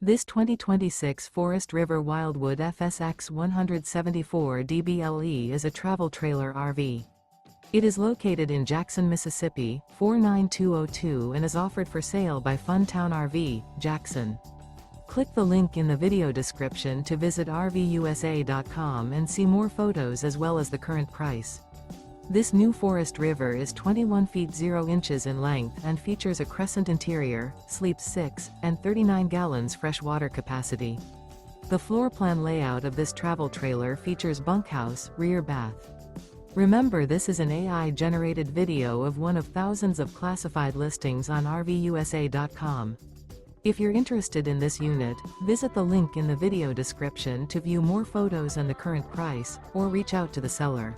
This 2026 Forest River Wildwood FSX 174 DBLE is a travel trailer RV. It is located in Jackson, Mississippi, 49202 and is offered for sale by Funtown RV, Jackson. Click the link in the video description to visit RVUSA.com and see more photos as well as the current price. This new Forest River is 21 feet 0 inches in length and features a CRESCENT interior, sleeps 6, and 39 gallons fresh water capacity. The floor plan layout of this travel trailer features bunkhouse, rear bath. Remember, this is an AI-generated video of one of thousands of classified listings on RVUSA.com. If you're interested in this unit, visit the link in the video description to view more photos and the current price, or reach out to the seller.